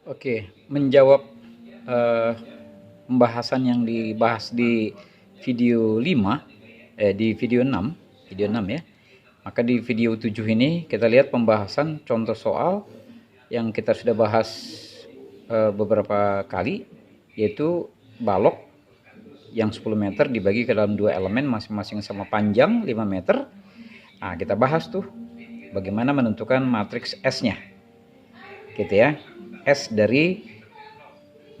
Oke, menjawab eh, pembahasan yang dibahas di video 5, di video 6 ya. Maka di video 7 ini kita lihat pembahasan contoh soal yang kita sudah bahas beberapa kali, yaitu balok yang 10 meter dibagi ke dalam dua elemen masing-masing sama panjang 5 meter. Nah, kita bahas tuh bagaimana menentukan matriks S-nya. Gitu ya. S dari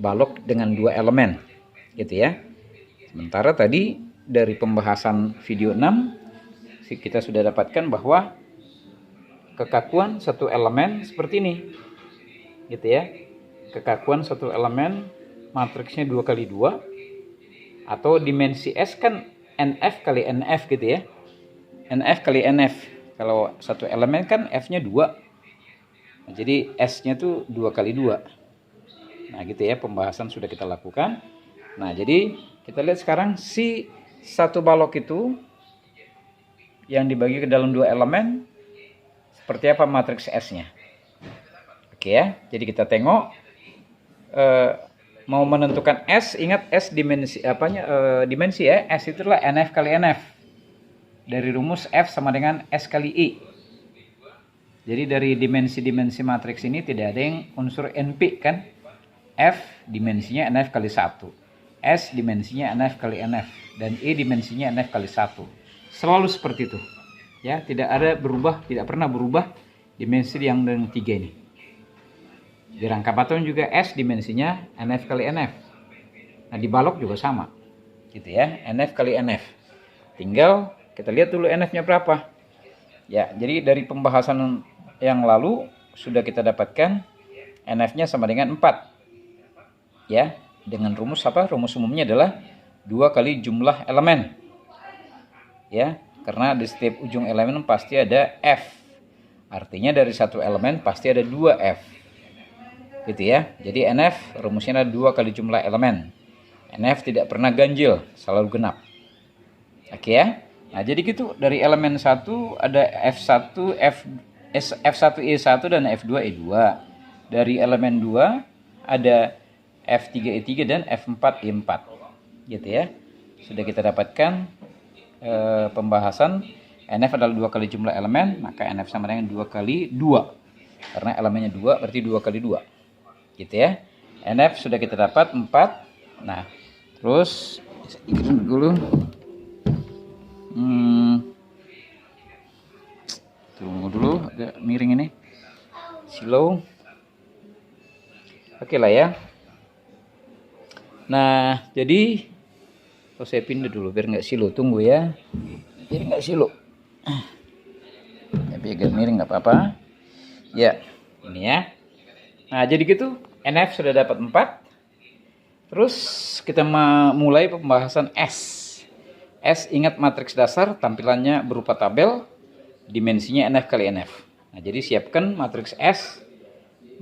balok dengan dua elemen, gitu ya. Sementara tadi dari pembahasan video 6 kita sudah dapatkan bahwa kekakuan satu elemen seperti ini, gitu ya. Kekakuan satu elemen matriksnya 2 kali 2, atau dimensi S kan NF kali NF, gitu ya. NF kali NF. Kalau satu elemen kan F-nya 2. Nah, jadi S-nya tuh 2 kali 2. Nah, gitu ya, pembahasan sudah kita lakukan. Nah, jadi kita lihat sekarang si satu balok itu yang dibagi ke dalam dua elemen, seperti apa matriks S-nya. Oke ya, jadi kita tengok mau menentukan S, ingat S dimensi dimensi ya. S itu adalah NF kali NF. Dari rumus F sama dengan S kali I. Jadi dari dimensi-dimensi matriks ini tidak ada yang unsur NP kan. F dimensinya NF kali 1. S dimensinya NF kali NF. Dan I dimensinya NF kali 1. Selalu seperti itu. Ya, tidak ada berubah, tidak pernah berubah dimensi yang dengan 3 ini. Di rangka patung juga S dimensinya NF kali NF. Nah, di balok juga sama. Gitu ya, NF kali NF. Tinggal kita lihat dulu NF-nya berapa. Ya, jadi dari pembahasan yang lalu sudah kita dapatkan NF-nya sama dengan 4. Ya, dengan rumus apa? Rumus umumnya adalah 2 kali jumlah elemen. Ya, karena di setiap ujung elemen pasti ada F. Artinya dari satu elemen pasti ada 2 F. Gitu ya. Jadi NF rumusnya adalah 2 kali jumlah elemen. NF tidak pernah ganjil, selalu genap. Oke ya. Nah, jadi gitu, dari elemen 1 ada F1, F1E1 dan F2E2. Dari elemen 2 ada F3E3 dan F4E4. Gitu ya. Sudah kita dapatkan pembahasan NF adalah 2 kali jumlah elemen, maka NF sama dengan 2 kali 2. Karena elemennya 2 berarti 2 kali 2. Gitu ya. NF sudah kita dapat 4. Nah, terus ikutin dulu. Tunggu dulu, agak miring ini. Slow. Oke lah ya. Nah, jadi saya pindah dulu biar nggak silo. Tunggu ya. Biar nggak silo. Tapi agak miring nggak apa-apa. Ya, ini ya. Nah, jadi gitu. NF sudah dapat 4. Terus kita mulai pembahasan S. S, ingat matriks dasar, tampilannya berupa tabel, dimensinya NF kali NF. Nah, jadi siapkan matriks S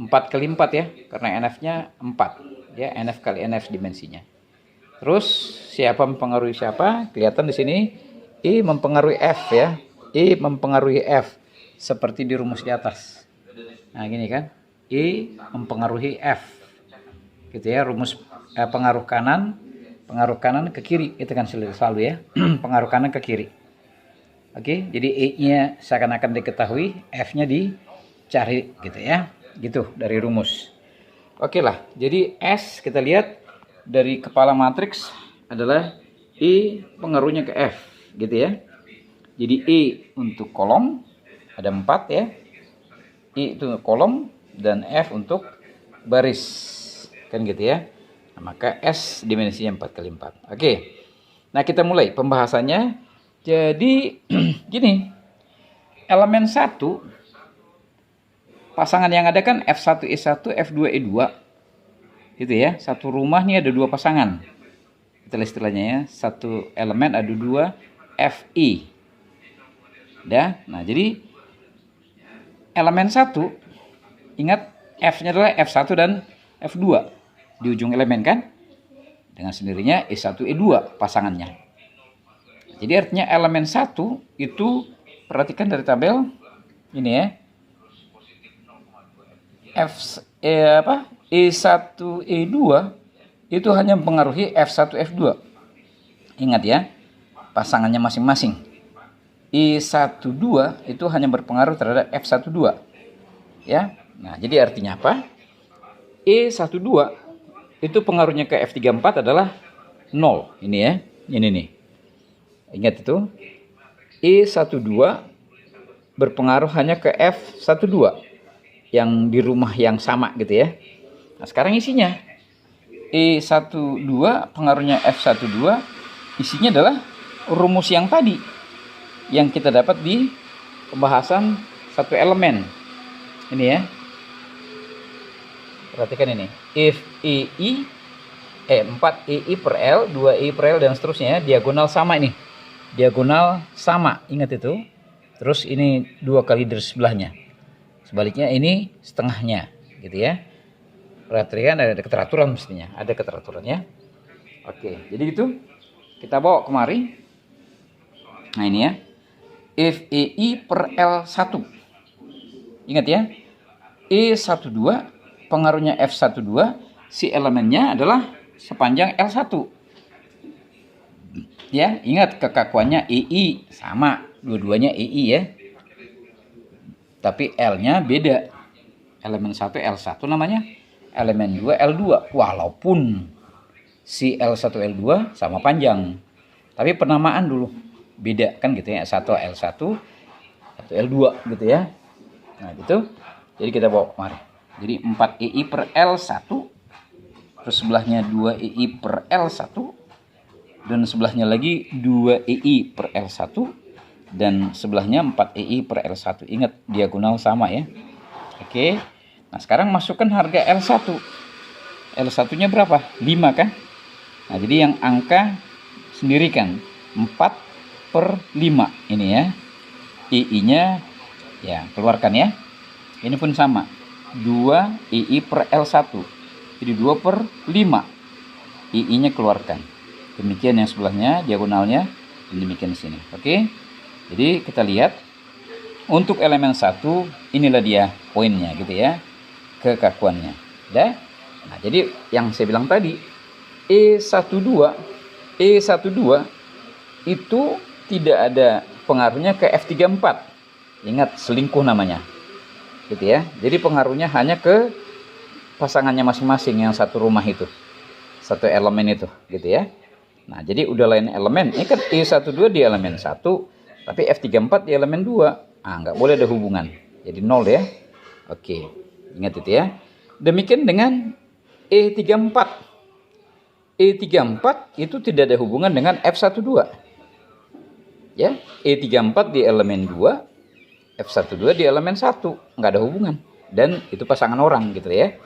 4 kali 4 ya, karena NF-nya 4. Ya, NF kali NF dimensinya. Terus siapa mempengaruhi siapa? Kelihatan di sini I mempengaruhi F ya. I mempengaruhi F seperti di rumus di atas. Nah, gini kan? I mempengaruhi F. Gitu ya, rumus pengaruh kanan ke kiri, itu kan selalu ya. Pengaruh kanan ke kiri. Oke, jadi E-nya seakan-akan diketahui, F-nya dicari gitu ya. Gitu dari rumus. Oke lah, jadi S kita lihat dari kepala matriks adalah I pengaruhnya ke F, gitu ya. Jadi I untuk kolom ada 4 ya. I itu kolom dan F untuk baris. Kan gitu ya. Nah, maka S dimensinya 4 kali 4. Oke. Nah, kita mulai pembahasannya. Jadi gini. Elemen 1 pasangan yang ada kan F1E1, F2E2. Gitu ya. Satu rumah nih ada 2 pasangan. Itulah istilahnya ya. Satu elemen ada 2 FI. Ya. Nah, jadi elemen 1 ingat F-nya adalah F1 dan F2 di ujung elemen kan, dengan sendirinya E1 E2 pasangannya. Jadi artinya elemen 1 itu, perhatikan dari tabel ini ya, E1, E2 itu hanya mempengaruhi F1, F2. Ingat ya, pasangannya masing-masing. E12 itu hanya berpengaruh terhadap F12. Ya. Nah, jadi artinya apa? E12 itu pengaruhnya ke F34 adalah 0. Ini ya. Ini nih. Ingat itu. E12 berpengaruh hanya ke F12 yang di rumah yang sama gitu ya. Nah, sekarang isinya E12 pengaruhnya F12, isinya adalah rumus yang tadi yang kita dapat di pembahasan satu elemen. Ini ya. Perhatikan ini. If EI 4EI per L, 2EI per L dan seterusnya, diagonal sama ini. Diagonal sama, ingat itu. Terus ini 2 kali dari sebelahnya. Sebaliknya ini setengahnya, gitu ya. Perhatikan ada keteraturan mestinya, ada keteraturan ya. Oke, jadi gitu. Kita bawa kemari. Nah ini ya. If EI per L1. Ingat ya. E12 pengaruhnya F12, si elemennya adalah sepanjang L1. Ya, ingat kekakuannya EI sama, dua-duanya EI ya. Tapi L-nya beda. Elemen 1 L1 namanya, elemen 2 L2. Walaupun si L1 L2 sama panjang. Tapi penamaan dulu beda kan gitu ya, L1 L1 atau L2 gitu ya. Nah, gitu. Jadi kita bawa kemari. Jadi 4EI per L1, terus sebelahnya 2EI per L1, dan sebelahnya lagi 2EI per L1, dan sebelahnya 4EI per L1. Ingat, diagonal sama ya. Oke. Nah, sekarang masukkan harga L1. L1-nya berapa? 5 kan? Nah, jadi yang angka sendiri kan 4/5 ini ya. EI-nya ya, keluarkan ya. Ini pun sama. 2EI per L1. Jadi 2/5. EI-nya keluarkan. Demikian yang sebelahnya, diagonalnya. Dan demikian di sini. Oke. Jadi kita lihat. Untuk elemen 1, inilah dia poinnya gitu ya. Kekakuannya. Udah? Nah, jadi yang saya bilang tadi. E12 itu tidak ada pengaruhnya ke F34. Ingat, selingkuh namanya. Gitu ya. Jadi pengaruhnya hanya ke pasangannya masing-masing yang satu rumah itu. Satu elemen itu, gitu ya. Nah, jadi udah lain elemen. Ini kan E12 di elemen 1, tapi F34 di elemen 2. Nggak boleh ada hubungan. Jadi 0 ya. Oke. Ingat itu ya. Demikian dengan E34. E34 itu tidak ada hubungan dengan F12. Ya, E34 di elemen 2, F12 di elemen 1, nggak ada hubungan. Dan itu pasangan orang gitu ya.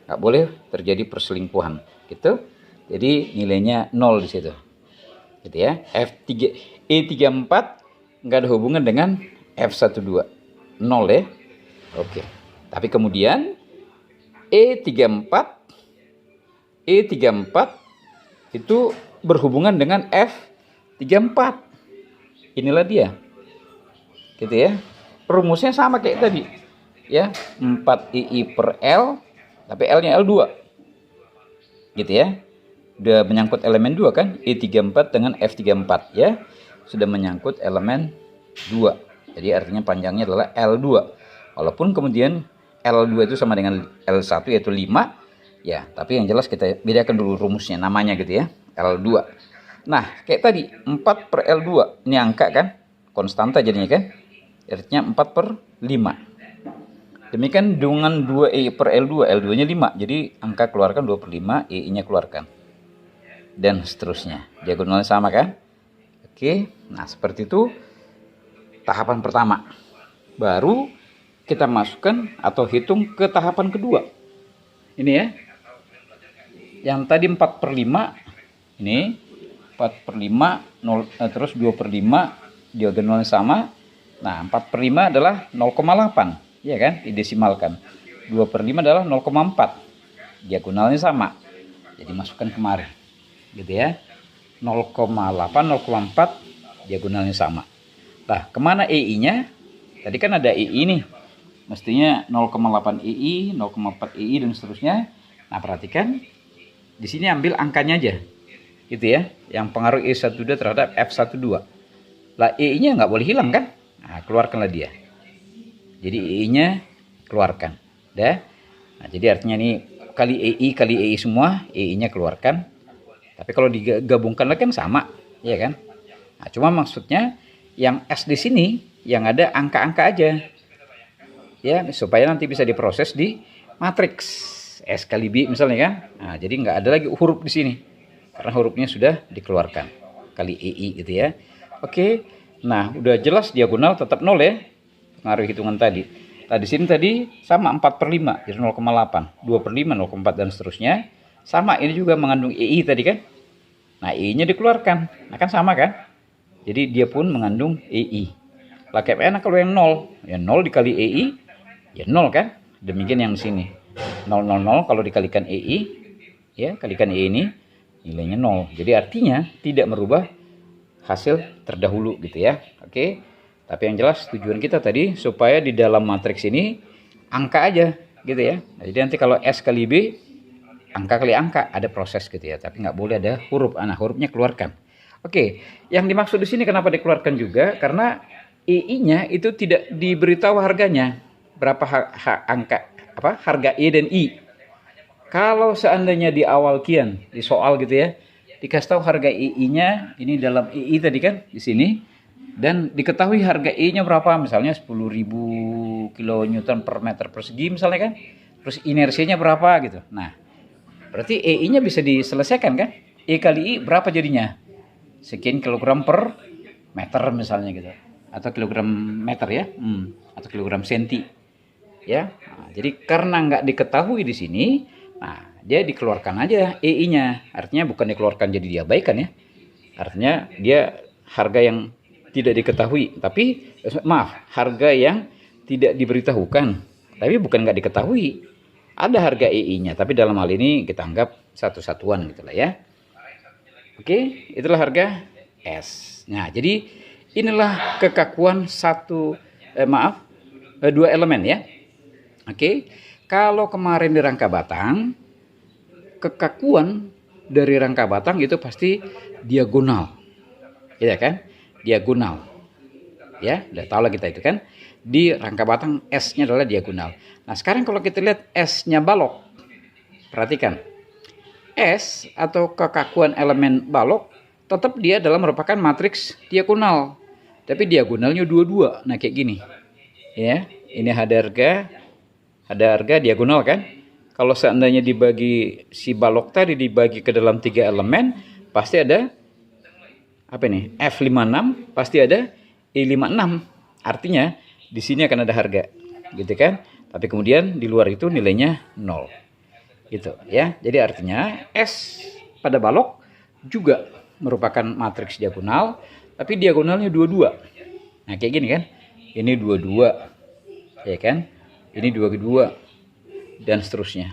Nggak boleh terjadi perselingkuhan gitu. Jadi nilainya 0 di situ. Gitu ya. E34 nggak ada hubungan dengan F12. 0 ya. Oke. Tapi kemudian E34 itu berhubungan dengan F34. Inilah dia. Gitu ya. Rumusnya sama kayak tadi. Ya, 4EI per L, tapi L-nya L2. Gitu ya. Udah menyangkut elemen 2 kan? E34 dengan F34 ya. Sudah menyangkut elemen 2. Jadi artinya panjangnya adalah L2. Walaupun kemudian L2 itu sama dengan L1 yaitu 5. Ya, tapi yang jelas kita bedakan dulu rumusnya, namanya gitu ya. L2. Nah, kayak tadi 4/L2. Ini angka kan? Konstanta jadinya kan? Artinya 4/5. Demikian dengan 2E per L2. L2-nya 5. Jadi angka keluarkan 2/5. E-nya keluarkan. Dan seterusnya. Diagonalnya sama kan? Oke. Nah, seperti itu tahapan pertama. Baru kita masukkan atau hitung ke tahapan kedua. Ini ya. Yang tadi 4/5. Ini 4/5. Terus 2/5. Diagonalnya sama. Nah, 4/5 adalah 0,8. Ya kan? Didesimalkan. 2/5 adalah 0,4. Diagonalnya sama. Jadi masukkan kemari. Gitu ya. 0,8, 0,4. Diagonalnya sama. Nah, kemana EI-nya? Tadi kan ada EI nih. Mestinya 0,8 EI, 0,4 EI dan seterusnya. Nah, perhatikan di sini ambil angkanya aja. Gitu ya, yang pengaruh E12 terhadap F12. Lah EI-nya nggak boleh hilang kan? Nah, keluarkanlah dia. Jadi EI-nya keluarkan. Dah. Nah, jadi artinya ini kali EI semua, EI-nya keluarkan. Tapi kalau digabungkan lagi kan sama, ya kan? Nah, cuma maksudnya yang S di sini yang ada angka-angka aja. Ya, supaya nanti bisa diproses di matriks S kali B misalnya kan. Nah, jadi nggak ada lagi huruf di sini. Karena hurufnya sudah dikeluarkan kali EI gitu ya. Oke. Nah, udah jelas diagonal tetap 0 ya. Pengaruh hitungan tadi. Nah, di sini tadi sama 4/5 jadi 0,8, 2/5 0,4 dan seterusnya. Sama ini juga mengandung EI tadi kan. Nah, EI-nya dikeluarkan. Nah, kan sama kan? Jadi dia pun mengandung EI. Lah kayak enak kalau yang 0, ya 0 dikali EI ya 0 kan? Demikian yang di sini. 0 0 0 kalau dikalikan EI ya, kalikan EI ini nilainya 0. Jadi artinya tidak merubah hasil terdahulu gitu ya. Oke. Tapi yang jelas tujuan kita tadi supaya di dalam matriks ini angka aja gitu ya. Jadi nanti kalau S kali B angka kali angka ada proses gitu ya. Tapi nggak boleh ada huruf. Nah, hurufnya keluarkan. Oke. Yang dimaksud di sini kenapa dikeluarkan juga karena EI-nya itu tidak diberitahu harganya. Berapa angka harga E dan I. Kalau seandainya di awal kian di soal gitu ya, dikasih tahu harga EI-nya ini dalam EI tadi kan di sini dan diketahui harga E-nya berapa, misalnya 10.000 kN per meter persegi misalnya kan. Terus inersianya berapa gitu. Nah, berarti EI-nya bisa diselesaikan kan? E kali I berapa jadinya? Sekian kilogram per meter misalnya gitu. Atau kilogram meter ya. Atau kilogram senti. Ya. Nah, jadi karena nggak diketahui di sini, nah, dia dikeluarkan aja EI-nya. Artinya bukan dikeluarkan jadi diabaikan ya. Artinya dia harga yang tidak diketahui. Tapi, harga yang tidak diberitahukan. Tapi bukan nggak diketahui. Ada harga EI-nya. Tapi dalam hal ini kita anggap satu satuan gitu lah ya. Oke, itulah harga S. Nah, jadi inilah kekakuan dua elemen ya. Oke. Kalau kemarin di rangka batang, kekakuan dari rangka batang itu pasti diagonal. Ya kan? Diagonal. Ya, udah tahu lah kita itu kan. Di rangka batang S-nya adalah diagonal. Nah, sekarang kalau kita lihat S-nya balok. Perhatikan. S atau kekakuan elemen balok tetap dia dalam merupakan matriks diagonal. Tapi diagonalnya dua-dua. Nah, kayak gini. Ya, ini ada harga diagonal kan? Kalau seandainya dibagi si balok tadi dibagi ke dalam 3 elemen, pasti ada F56, pasti ada E56. Artinya di sini akan ada harga, gitu kan? Tapi kemudian di luar itu nilainya 0. Gitu ya. Jadi artinya S pada balok juga merupakan matriks diagonal, tapi diagonalnya dua-dua. Nah, kayak gini kan? Ini dua-dua. Ya kan? Ini dua-dua dan seterusnya.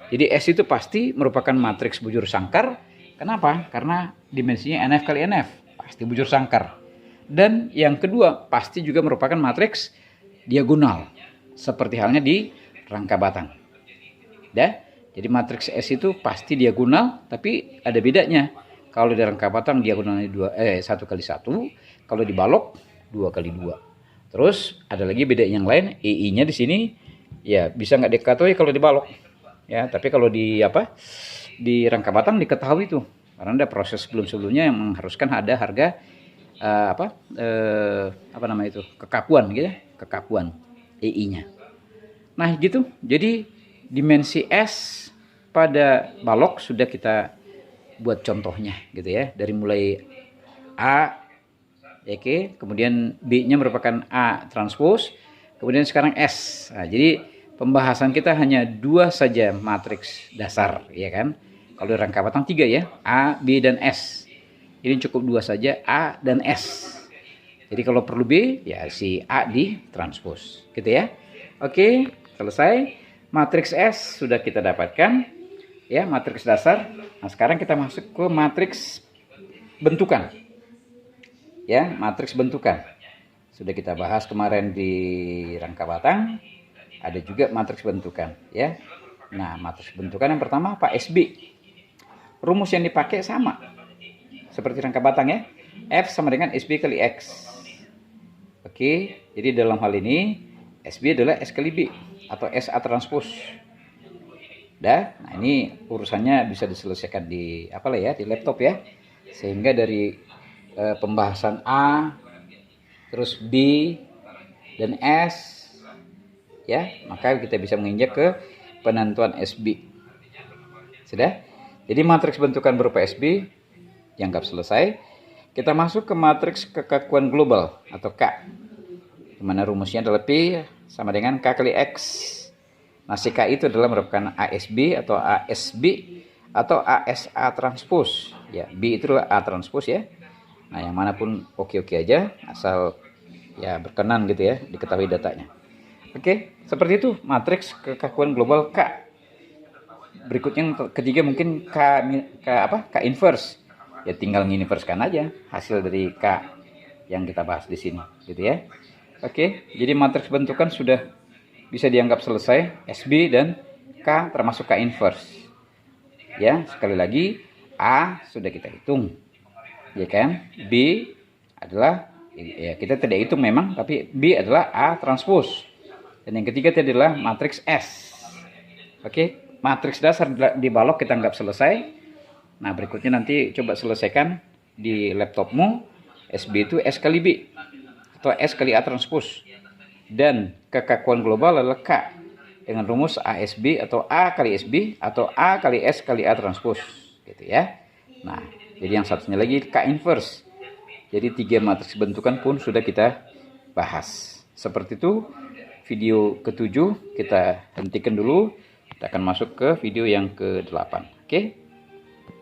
Jadi S itu pasti merupakan matriks bujur sangkar. Kenapa? Karena dimensinya NF kali NF, pasti bujur sangkar. Dan yang kedua, pasti juga merupakan matriks diagonal, seperti halnya di rangka batang. Ya? Jadi matriks S itu pasti diagonal, tapi ada bedanya. Kalau di rangka batang diagonalnya 1/1, kalau di balok 2/2. Terus ada lagi beda yang lain, EI-nya di sini ya bisa nggak diketahui kalau di balok. Ya, tapi kalau di rangka batang diketahui tuh. Karena ada proses sebelumnya yang mengharuskan ada harga kekakuan gitu ya, kekakuan EI-nya. Nah, gitu. Jadi dimensi S pada balok sudah kita buat contohnya gitu ya. Dari mulai A, oke, kemudian B-nya merupakan A transpose, kemudian sekarang S. Nah, jadi pembahasan kita hanya 2 saja matriks dasar, ya kan? Kalau rangka batang 3 ya, A, B, dan S. Ini cukup 2 saja, A dan S. Jadi kalau perlu B, ya si A di transpose, gitu ya. Oke, selesai. Matriks S sudah kita dapatkan, ya, matriks dasar. Nah, sekarang kita masuk ke matriks bentukan. Ya, matriks bentukan. Sudah kita bahas kemarin di rangka batang. Ada juga matriks bentukan, ya. Nah, matriks bentukan yang pertama apa? SB. Rumus yang dipakai sama. Seperti rangka batang ya. F sama dengan SB kali X. Oke, jadi dalam hal ini SB adalah S kali B atau SA transpose. Nah ini urusannya bisa diselesaikan di di laptop ya. Sehingga dari pembahasan A, terus B dan S ya, maka kita bisa menginjak ke penentuan SB. Sudah? Jadi matriks bentukan berupa SB dianggap selesai. Kita masuk ke matriks kekakuan global atau K. Di mana rumusnya adalah P sama dengan K kali X. Nah, si K itu adalah merupakan ASB atau ASB atau ASA transpose. Ya, B itu adalah A transpose ya. Nah, yang manapun oke-oke aja, asal ya berkenan gitu ya, diketahui datanya. Oke, seperti itu matriks kekakuan global K. Berikutnya yang ketiga mungkin K inverse. Ya tinggal nginversekan aja hasil dari K yang kita bahas di sini, gitu ya. Oke, jadi matriks bentukan sudah bisa dianggap selesai, SB dan K termasuk K inverse. Ya, sekali lagi A sudah kita hitung. Ya kan? B adalah ya kita tidak hitung memang, tapi B adalah A transpose. Dan yang ketiga tadi adalah matriks S. Oke, matriks dasar di balok kita anggap selesai. Nah, berikutnya nanti coba selesaikan di laptopmu. SB itu S kali B atau S kali A transpose. Dan kekakuan global adalah K dengan rumus ASB atau A kali SB atau A kali S kali A transpose, gitu ya. Nah, jadi yang satunya lagi K inverse. Jadi 3 matriks bentukan pun sudah kita bahas. Seperti itu, video ke-7 kita hentikan dulu. Kita akan masuk ke video yang ke-8. Oke?